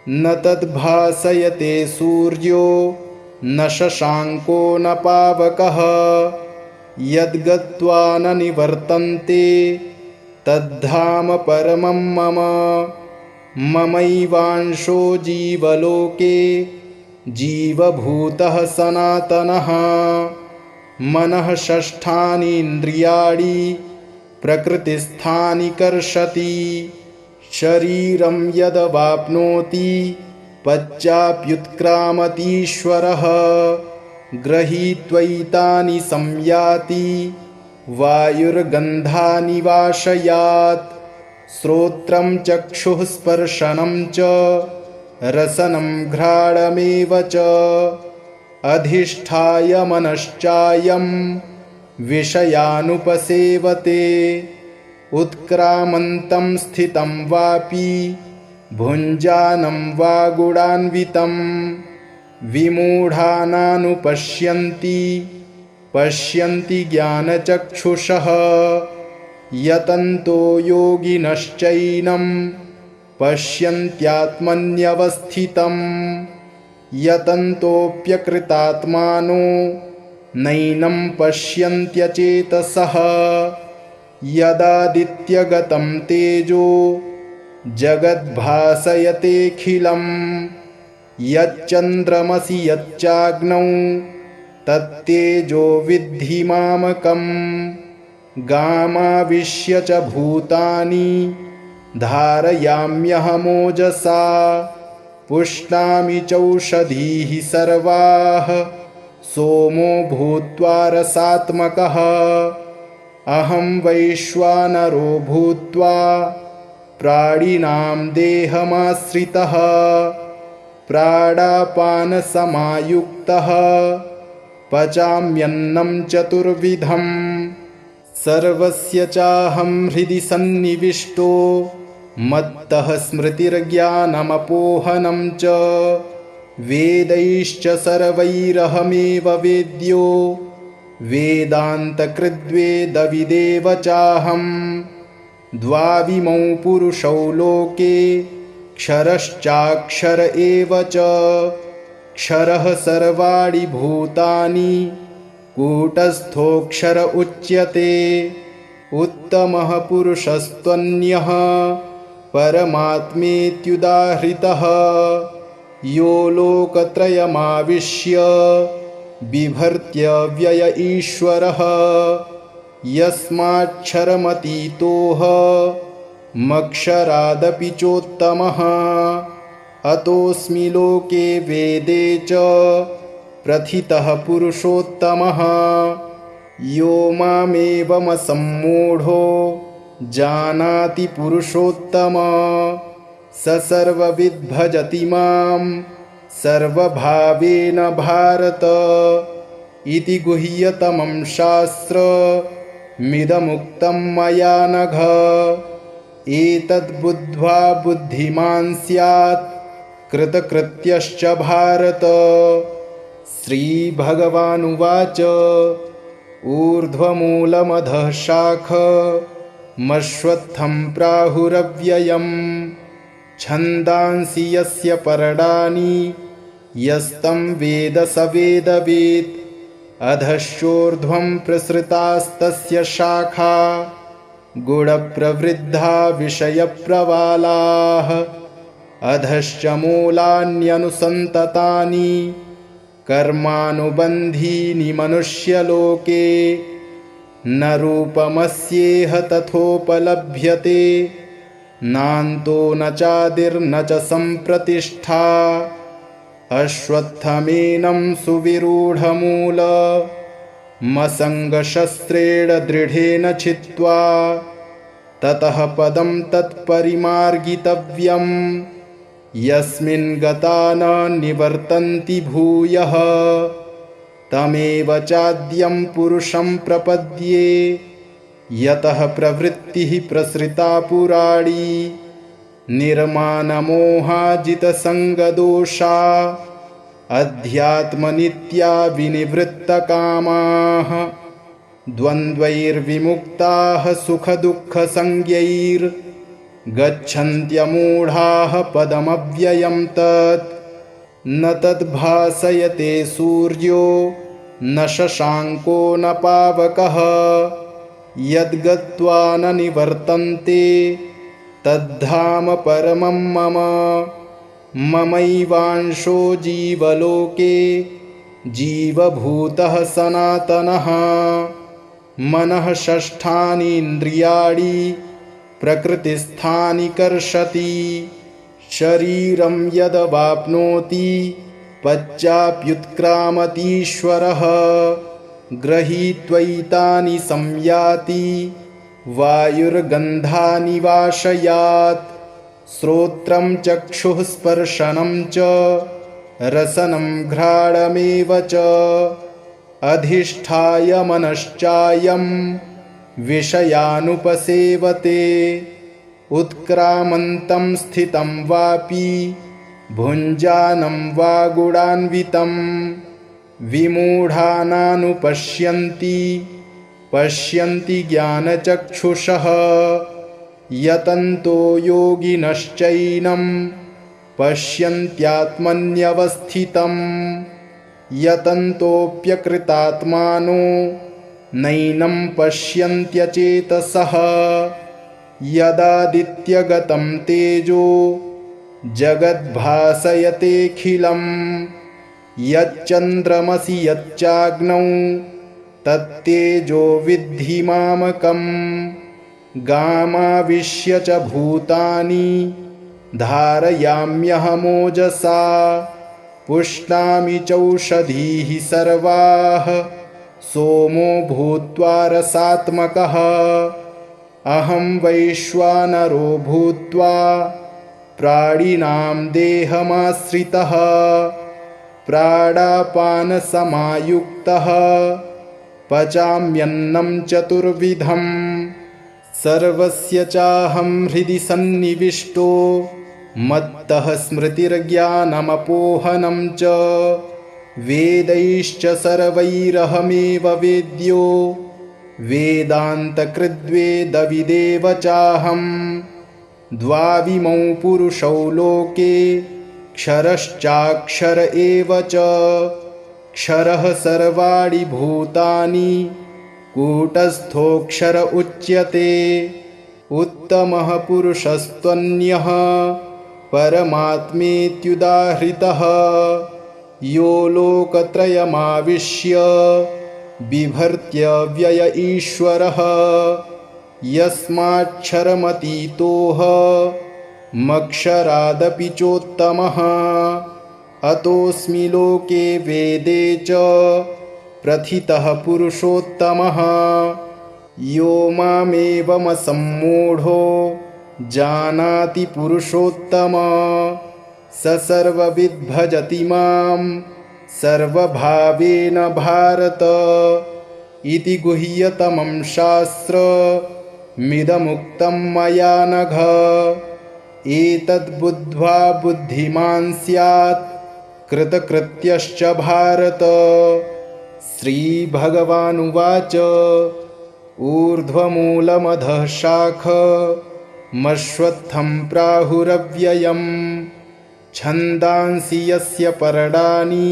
न तद्भासयते सूर्यो न शशाङ्को न पावकः। यद्गत्वा न निवर्तन्ते तद्धाम परमं मम। ममैवांशो जीवलोके जीवभूतः सनातनः। मनः षष्ठानि इन्द्रियाणि प्रकृतिस्थानि कर्षति। शरीरं यदवाप्नोति पश्चाप्युत्क्रामतीश्वरः। गृहीत्वैतानि संयाति वायुर्गन्धानि वाशयात्। श्रोत्रं चक्षुः स्पर्शनं च रसनं घ्राणमेव च। अधिष्ठाय मनश्चायं विषयानुपसेवते। उत्क्रामन्तं स्थितं वापि भुञ्जानं वा गुणान्वितं। विमूढानानुपश्यन्ति पश्यन्ति ज्ञानचक्षुषः। यतन्तो योगिनश्चैनं पश्यन्त्यात्मन्यवस्थितं। यतन्तोऽप्यकृतात्मानो नैनं पश्यन्त्यचेतसः। यदादित्यगतं तेजो जगद्भासयतेऽखिलं। यच्चन्द्रमसि यच्चाग्नौ तत्तेजो विद्धि मामकम्। गामाविश्य च भूतानि धारयाम्यहमोजसा। पुष्णामि चौषधीः सर्वाः सोमो भूत्वा रसात्मकः। अहं वैश्वानरो भूत्वा प्राणिनां देहमाश्रितः। प्राणापानसमायुक्तः पचाम्यन्नं चतुर्विधम्। सर्वस्य चाहं हृदि सन्निविष्टो मत्तः स्मृतिर्ज्ञानमपोहनं च। वेदैश्च सर्वैरहमेव वेद्यो वेदान्तकृद्वेदविदेव चाहम्। द्वाविमौ पुरुषौ लोके क्षरश्चाक्षर एव च। क्षरः सर्वाणि भूतानि कूटस्थोऽक्षर उच्यते। उत्तमः पुरुषस्त्वन्यः परमात्मेत्युदाहृतः। यो लोकत्रयमाविश्य बिभर्त्यव्यय ईश्वरः। यस्माक्षरमतीतोह मक्षरादपि चोत्तमः अतोऽस्मि लोके वेदे च प्रथितः पुरुषोत्तमः यो मामेवमसम्मूढो जानाति पुरुषोत्तम स सर्वविद् भजति मां सर्वभावेन भारत इति गुह्यतमं शास्त्रमिदमुक्तं मया नघ एतद्बुद्ध्वा बुद्धिमान् स्यात् कृतकृत्यश्च भारत। श्रीभगवानुवाच ऊर्ध्वमूलमधः शाखमश्वत्थं प्राहुरव्ययम् छन्दांसि यस्य पर्णानि यस्तं वेद स वेदवित् अधश्चोर्ध्वं प्रसृतास्तस्य शाखा गुणप्रवृद्धा विषयप्रवालाः अधश्च मूलान्यनुसन्ततानि कर्मानुबन्धीनि मनुष्यलोके न रूपमस्येह तथोपलभ्यते नान्तो न चादिर्न च सम्प्रतिष्ठा अश्वत्थमेनं सुविरूढमूलमसङ्गशस्त्रेण दृढेन छित्त्वा ततः पदं तत्परिमार्गितव्यं यस्मिन् गता न निवर्तन्ति भूयः तमेव चाद्यं पुरुषं प्रपद्ये यतः प्रवृत्तिः प्रसृता पुराणी निर्मानमोहाजितसङ्गदोषा अध्यात्मनित्या विनिवृत्तकामाः द्वन्द्वैर्विमुक्ताः सुखदुःखसंज्ञैर्गच्छन्त्यमूढाः पदमव्ययं तत् न तद्भासयते सूर्यो न शशाङ्को न पावकः यद्गत्वा न निवर्तन्ते तद्धाम परमं मम ममैवांशो जीवलोके जीवभूतः सनातनः मनः षष्ठानि इन्द्रियाणि प्रकृतिस्थानि कर्षति शरीरं यदवाप्नोति पश्चाप्युत्क्रामतीश्वरः गृहीत्वैतानि संयाति वायुर्गन्धानि वाशयात् श्रोत्रं चक्षुः स्पर्शनं च रसनं घ्राणमेव च अधिष्ठाय मनश्चायं विषयानुपसेवते उत्क्रामन्तं स्थितं वापि भुञ्जानं वा गुणान्वितं विमूढानानुपश्यन्ति पश्यन्ति ज्ञानचक्षुषः यतन्तो योगिनश्चैनं पश्यन्त्यात्मन्यवस्थितं यतन्तोऽप्यकृतात्मानो नैनं पश्यन्त्यचेतसः यदादित्यगतं तेजो जगद्भासयतेऽखिलं यच्चन्द्रमसि यच्चाग्नौ तत्तेजो विद्धि मामकम् गामाविश्य च भूतानि धारयाम्यहमोजसा पुष्णामि चौषधीः सर्वाः सोमो भूत्वा रसात्मकः अहं वैश्वानरो भूत्वा प्राणिनां देहमाश्रितः प्राणापानसमायुक्तः पचाम्यन्नं चतुर्विधम् सर्वस्य चाहं हृदि सन्निविष्टो मत्तः स्मृतिर्ज्ञानमपोहनं च वेदैश्च सर्वैरहमेव वेद्यो वेदान्तकृद्वेदविदेव चाहं द्वाविमौ पुरुषौ लोके क्षरश्चाक्षर एव च क्षरः सर्वाणि भूतानि कूटस्थोऽक्षर उच्यते उत्तमः पुरुषस्त्वन्यः परमात्मेत्युदाहृतः यो लोकत्रयमाविश्य बिभर्त्यव्यय ईश्वरः यस्माक्षरमतीतोऽहमक्षरादपि चोत्तमः अतोऽस्मि लोके वेदे च प्रथितः पुरुषोत्तमः यो मामेवमसम्मूढो जानाति पुरुषोत्तम स सर्वविद् भजति मां सर्वभावेन भारत इति गुह्यतमं शास्त्रमिदमुक्तं मया नघ एतद्बुद्ध्वा बुद्धिमान् स्यात् कृतकृत्यश्च भारत। श्रीभगवानुवाच ऊर्ध्वमूलमधः शाखमश्वत्थं प्राहुरव्ययम् छन्दांसि यस्य पर्णानि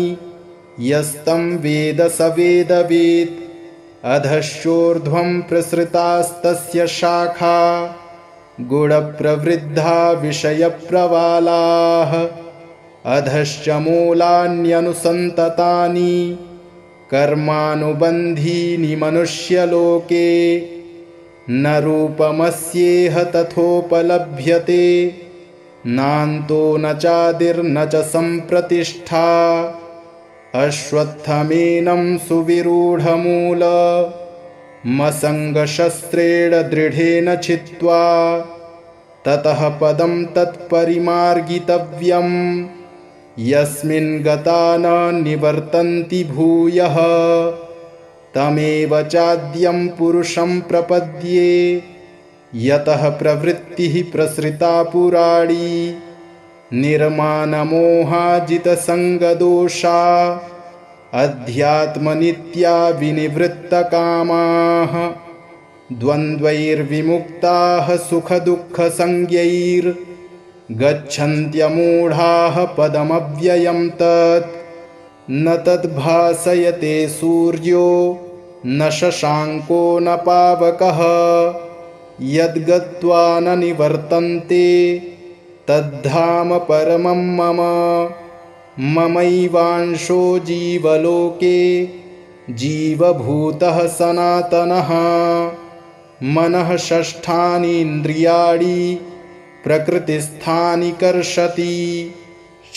यस्तं वेद स वेदवित् अधश्चोर्ध्वं प्रसृतास्तस्य शाखा गुणप्रवृद्धा विषयप्रवालाः अधश्च मूलान्यनुसन्ततानि कर्मानुबन्धीनि मनुष्यलोके न रूपमस्येह तथोपलभ्यते नान्तो न चादिर्न च सम्प्रतिष्ठा अश्वत्थमेनं सुविरूढमूलमसङ्गशस्त्रेण दृढेन छित्त्वा ततः पदं तत्परिमार्गितव्यम् यस्मिन् गता न निवर्तन्ति भूयः तमेव चाद्यं पुरुषं प्रपद्ये यतः प्रवृत्तिः प्रसृता पुराणी निर्मानमोहाजितसङ्गदोषा अध्यात्मनित्या विनिवृत्तकामाः द्वन्द्वैर्विमुक्ताः सुखदुःखसंज्ञैर्गच्छन्त्यमूढाः पदमव्ययं तत् न तद्भासयते सूर्यो न शशाङ्को न पावकः यद्गत्वा न निवर्तन्ते तद्धाम परमं मम ममैवांशो जीवलोके जीवभूतः सनातनः मनः षष्ठानि इन्द्रियाणि प्रकृतिस्थानि कर्षति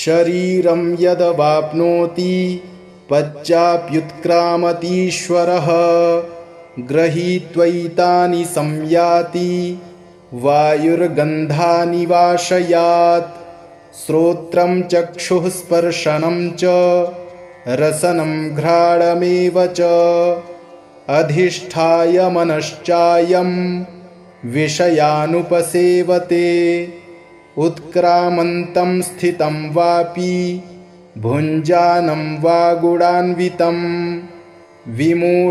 शरीरं यदवाप्नोति पश्चाप्युत्क्रामतीश्वरः गृहीत्वैतानि संयाति वायुर्गन्धानि वाशयात् श्रोत्रं चक्षुः स्पर्शनं च रसनं घ्राणमेव च अधिष्ठाय मनश्चायं विषयानुपसेवते उत्क्रामन्तं स्थितं वापि भुञ्जानं वा गुणान्वितं विमूढानानुपश्यन्ति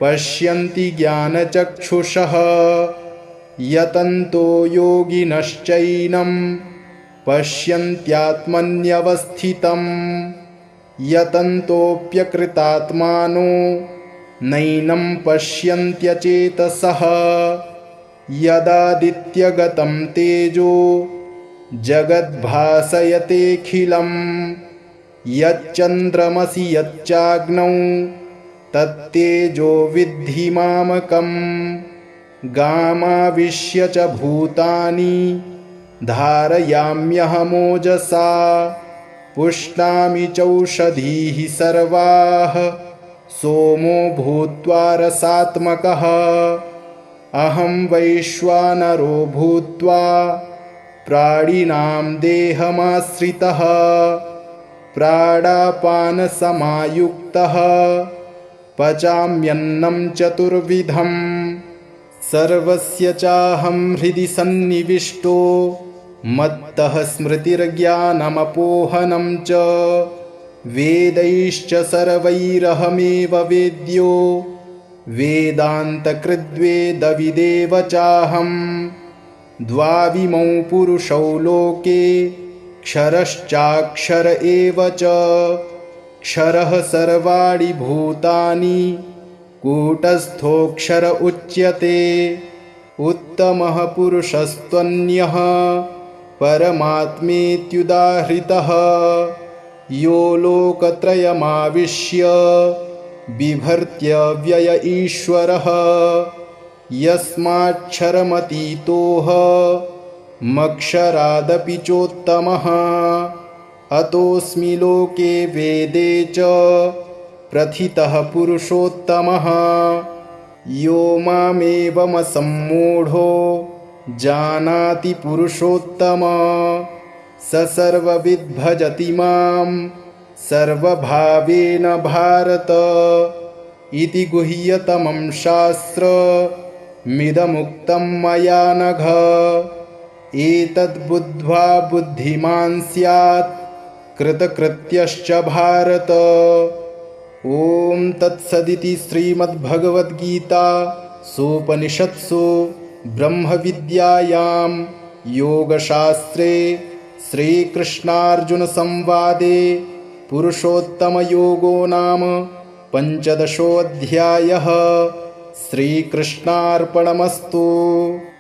पश्यन्ति ज्ञानचक्षुषः यतन्तो योगिनश्चैनं पश्यन्त्यात्मन्यवस्थितं यतन्तोऽप्यकृतात्मानो नैनं पश्यन्त्यचेतसः यदादित्यगतं तेजो जगद्भासयतेऽखिलं यच्चन्द्रमसि यच्चाग्नौ तत्तेजो विद्धि मामकम् गामाविश्य च भूतानि धारयाम्यहमोजसा पुष्णामि चौषधीः सर्वाः सोमो भूत्वा रसात्मकः अहं वैश्वानरो भूत्वा प्राणिनां देहमाश्रितः प्राणापानसमायुक्तः पचाम्यन्नं चतुर्विधम् सर्वस्य चाहं हृदि सन्निविष्टो मत्तः स्मृतिर्ज्ञानमपोहनं च वेदैश्च सर्वैरहमेव वेद्यो वेदान्तकृद्वेदविदेव चाहं द्वाविमौ पुरुषौ लोके क्षरश्चाक्षर एव च क्षरः सर्वाणि भूतानि कूटस्थोऽक्षर उच्यते उत्तमः पुरुषस्त्वन्यः परमात्मेत्युदाहृतः यो लोकत्रयमाविश्य बिभर्त्यव्यय ईश्वरः यस्माक्षरमतीतोह मक्षरादपि चोत्तमः अतोऽस्मि लोके वेदे च प्रथितः पुरुषोत्तमः यो मामेवमसम्मूढो जानाति पुरुषोत्तम स सर्वविद् भजति मां सर्वभावेन भारत इति गुह्यतमं शास्त्रमिदमुक्तं मया नघ एतद्बुद्ध्वा बुद्धिमान् स्यात् कृतकृत्यश्च भारत। ॐ तत्सदिति श्रीमद्भगवद्गीतासूपनिषत्सु ब्रह्मविद्यायां योगशास्त्रे श्रीकृष्णार्जुनसंवादे पुरुषोत्तमयोगो नाम पञ्चदशोऽध्यायः। श्रीकृष्णार्पणमस्तु।